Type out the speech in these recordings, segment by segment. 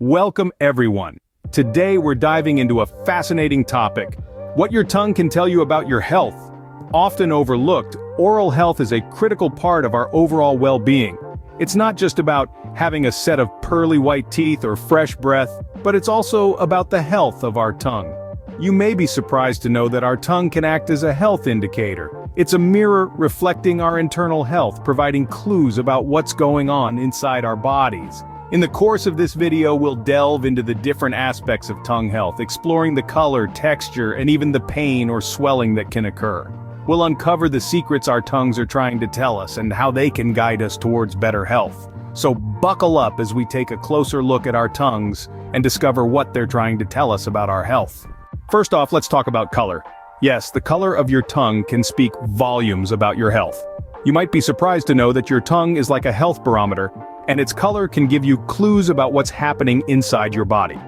Welcome everyone. Today we're diving into a fascinating topic: what your tongue can tell you about your health. Often overlooked, oral health is a critical part of our overall well-being. It's not just about having a set of pearly white teeth or fresh breath, but it's also about the health of our tongue. You may be surprised to know that our tongue can act as a health indicator. It's a mirror reflecting our internal health, providing clues about what's going on inside our bodies. In the course of this video, we'll delve into the different aspects of tongue health, exploring the color, texture, and even the pain or swelling that can occur. We'll uncover the secrets our tongues are trying to tell us and how they can guide us towards better health. So buckle up as we take a closer look at our tongues and discover what they're trying to tell us about our health. First off, let's talk about color. Yes, the color of your tongue can speak volumes about your health. You might be surprised to know that your tongue is like a health barometer, and its color can give you clues about what's happening inside your body.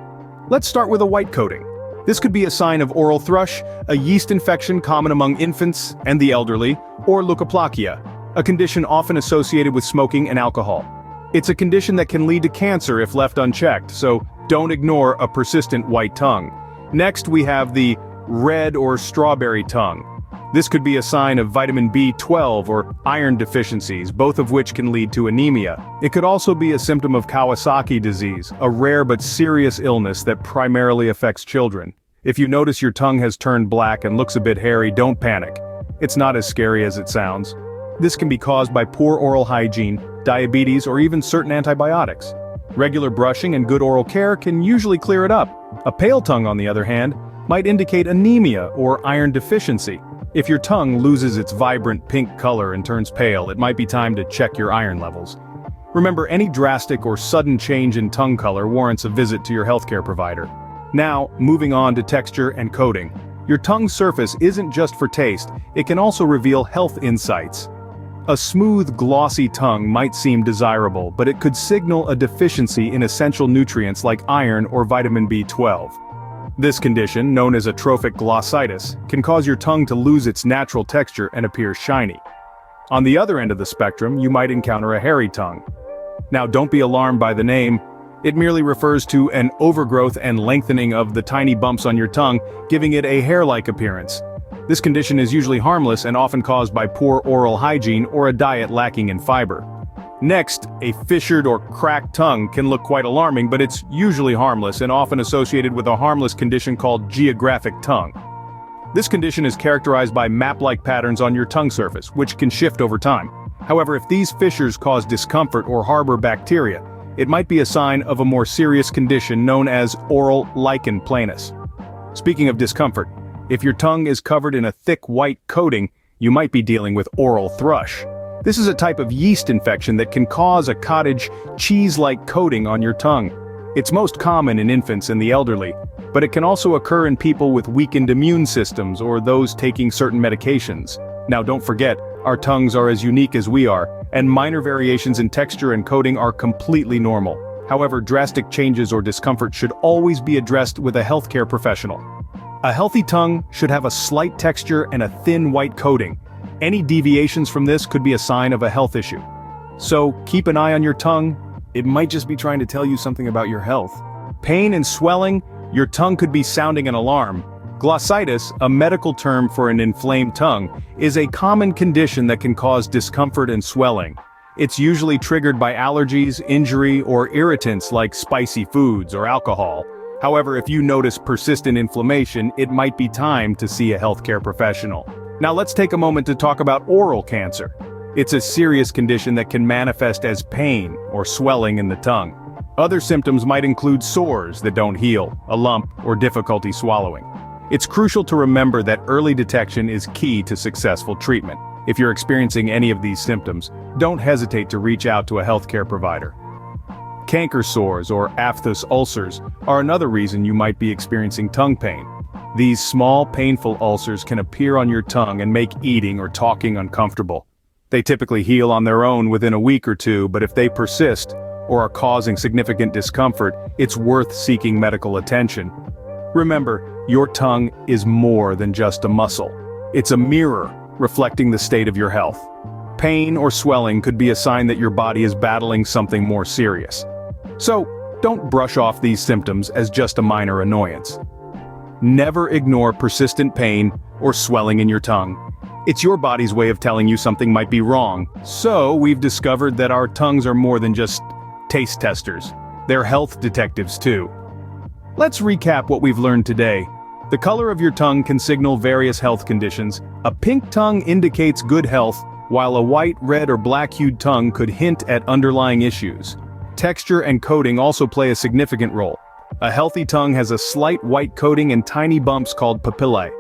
Let's start with a white coating. This could be a sign of oral thrush, a yeast infection common among infants and the elderly, or leukoplakia, a condition often associated with smoking and alcohol. It's a condition that can lead to cancer if left unchecked, so don't ignore a persistent white tongue. Next, we have the red or strawberry tongue. This could be a sign of vitamin B12 or iron deficiencies, both of which can lead to anemia. It could also be a symptom of Kawasaki disease, a rare but serious illness that primarily affects children. If you notice your tongue has turned black and looks a bit hairy, don't panic. It's not as scary as it sounds. This can be caused by poor oral hygiene, diabetes, or even certain antibiotics. Regular brushing and good oral care can usually clear it up. A pale tongue, on the other hand, might indicate anemia or iron deficiency. If your tongue loses its vibrant pink color and turns pale, it might be time to check your iron levels. Remember, any drastic or sudden change in tongue color warrants a visit to your healthcare provider. Now, moving on to texture and coating. Your tongue's surface isn't just for taste, it can also reveal health insights. A smooth, glossy tongue might seem desirable, but it could signal a deficiency in essential nutrients like iron or vitamin B12. This condition, known as atrophic glossitis, can cause your tongue to lose its natural texture and appear shiny. On the other end of the spectrum, you might encounter a hairy tongue. Now, don't be alarmed by the name. It merely refers to an overgrowth and lengthening of the tiny bumps on your tongue, giving it a hair-like appearance. This condition is usually harmless and often caused by poor oral hygiene or a diet lacking in fiber. Next, a fissured or cracked tongue can look quite alarming, but it's usually harmless and often associated with a harmless condition called geographic tongue. This condition is characterized by map-like patterns on your tongue surface, which can shift over time. However, if these fissures cause discomfort or harbor bacteria, it might be a sign of a more serious condition known as oral lichen planus. Speaking of discomfort, if your tongue is covered in a thick white coating, you might be dealing with oral thrush. This is a type of yeast infection that can cause a cottage cheese-like coating on your tongue. It's most common in infants and the elderly, but it can also occur in people with weakened immune systems or those taking certain medications. Now, don't forget, our tongues are as unique as we are, and minor variations in texture and coating are completely normal. However, drastic changes or discomfort should always be addressed with a healthcare professional. A healthy tongue should have a slight texture and a thin white coating. Any deviations from this could be a sign of a health issue. So, keep an eye on your tongue. It might just be trying to tell you something about your health. Pain and swelling, your tongue could be sounding an alarm. Glossitis, a medical term for an inflamed tongue, is a common condition that can cause discomfort and swelling. It's usually triggered by allergies, injury, or irritants like spicy foods or alcohol. However, if you notice persistent inflammation, it might be time to see a healthcare professional. Now let's take a moment to talk about oral cancer. It's a serious condition that can manifest as pain or swelling in the tongue. Other symptoms might include sores that don't heal, a lump, or difficulty swallowing. It's crucial to remember that early detection is key to successful treatment. If you're experiencing any of these symptoms, don't hesitate to reach out to a healthcare provider. Canker sores or aphthous ulcers are another reason you might be experiencing tongue pain. These small, painful ulcers can appear on your tongue and make eating or talking uncomfortable. They typically heal on their own within a week or two, but if they persist or are causing significant discomfort, it's worth seeking medical attention. Remember, your tongue is more than just a muscle. It's a mirror reflecting the state of your health. Pain or swelling could be a sign that your body is battling something more serious. So, Don't brush off these symptoms as just a minor annoyance. Never ignore persistent pain or swelling in your tongue. It's your body's way of telling you something might be wrong. So we've discovered that our tongues are more than just taste testers. They're health detectives too. Let's recap what we've learned today. The color of your tongue can signal various health conditions. A pink tongue indicates good health, while a white, red, or black-hued tongue could hint at underlying issues. Texture and coating also play a significant role. A healthy tongue has a slight white coating and tiny bumps called papillae.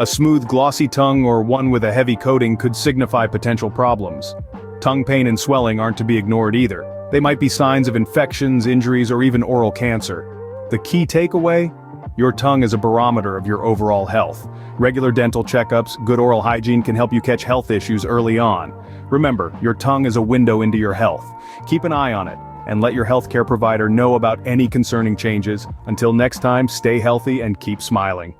A smooth, glossy tongue or one with a heavy coating could signify potential problems. Tongue pain and swelling aren't to be ignored either. They might be signs of infections, injuries, or even oral cancer. The key takeaway? Your tongue is a barometer of your overall health. Regular dental checkups, good oral hygiene can help you catch health issues early on. Remember, your tongue is a window into your health. Keep an eye on it, and let your healthcare provider know about any concerning changes. Until next time, stay healthy and keep smiling.